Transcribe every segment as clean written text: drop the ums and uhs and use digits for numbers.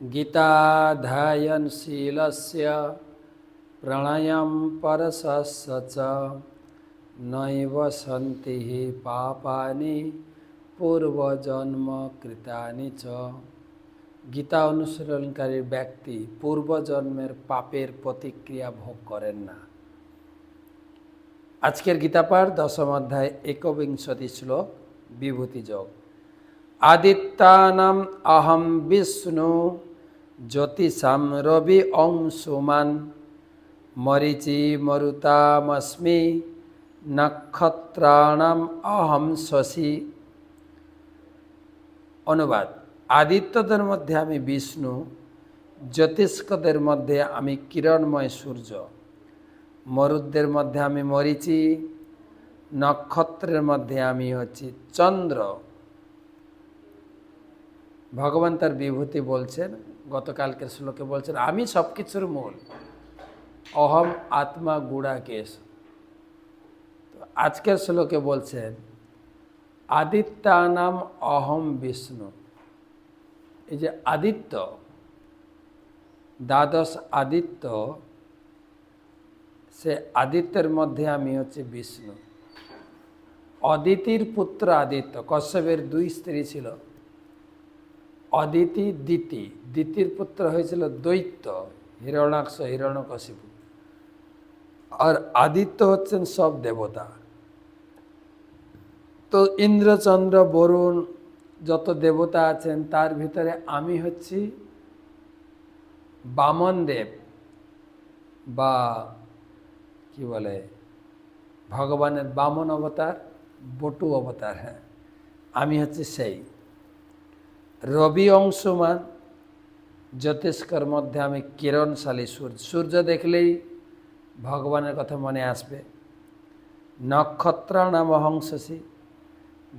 गीताध्ययनशीलस्य प्रणयं परसस्य च नैव सन्ति हि पापानि पूर्वजन्म कृतानि च। गीता अनुसरणकारी व्यक्ति पूर्वजन्मेर पापेर प्रतिक्रिया भोग करें ना। आजकेर गीता पाठ 10ম अध्याय 21 श्लोक विभूति योग। आदित्यानाम् अहं विष्णु ज्योतिषां रवि अंशुमान् मरीचि मरुतामस्मि नक्षत्राणाम् अहं शशि। अनुवाद। आदित्यদের মধ্যে আমি বিষ্ণু, জ্যোতিষ্কদের মধ্যে আমি কিরণময় সূর্য, মরুদ্দের মধ্যে আমি মরীচি, নক্ষত্রের মধ্যে আমি হচ্ছি চন্দ্র। ভগবান তার বিভূতি বলছেন, গতকালকের শ্লোকে বলছেন আমি সব কিছুর মূল, অহম আত্মা গুড়াকেশ। তো আজকের শ্লোকে বলছেন আদিত্যানাম অহম বিষ্ণু। এই যে আদিত্য, দ্বাদশ আদিত্য, সে আদিত্যের মধ্যে আমি হচ্ছে বিষ্ণু। অদিতির পুত্র আদিত্য। কশ্যপের দুই স্ত্রী ছিল, অদিতি, দিতি। দিতির পুত্র হয়েছিল দৈত্য, হিরণ্যাক্ষ, হিরণ্যকশিপু। আর আদিত্য হচ্ছেন সব দেবতা। তো ইন্দ্র, চন্দ্র, বরুণ যত দেবতা আছেন তার ভিতরে আমি হচ্ছি বামন দেব, বা কি বলে ভগবানের বামন অবতার, বটু অবতার। হ্যাঁ, আমি হচ্ছে সেই রবি অংশমান। জ্যোতিষ্কর মধ্যে আমি কিরণশালী সূর্য। সূর্য দেখলেই ভগবানের কথা মনে আসবে। নক্ষত্র নাম হংসসী।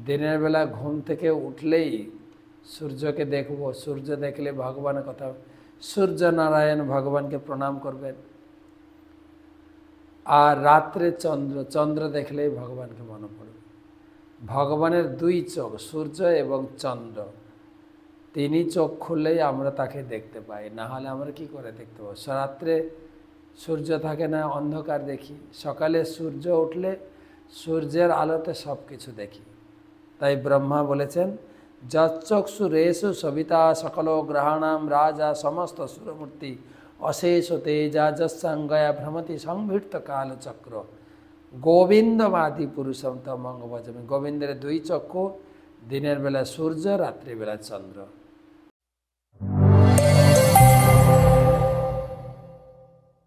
দিনের বেলা ঘুম থেকে উঠলেই সূর্যকে দেখব, সূর্য দেখলে ভগবানের কথা, সূর্য নারায়ণ ভগবানকে প্রণাম করবেন। আর রাত্রে চন্দ্র, চন্দ্র দেখলেই ভগবানকে মনে পড়বে। ভগবানের দুই চোখ, সূর্য এবং চন্দ্র, তিনি চোখ খুললেই আমরা তাকে দেখতে পাই, না হলে আমরা কি করে দেখতে পাবো? রাত্রে সূর্য থাকে না, অন্ধকার দেখি। সকালে সূর্য উঠলে সূর্যের আলোতে সব কিছু দেখি। তাই ব্রহ্মা বলেছেন যচ্চক্ষুরেষু সবিতা সকল গ্রহাণাম রাজা সমস্ত সুরমূর্তি অশেষ তেজা যস্যাঙ্গয়া ভ্রমতি সংভৃত কালচক্র গোবিন্দমাদি পুরুষম তমঙ্গ ভজমি। গোবিন্দের দুই চক্ষু, দিনের বেলা সূর্য, রাত্রিবেলা চন্দ্র।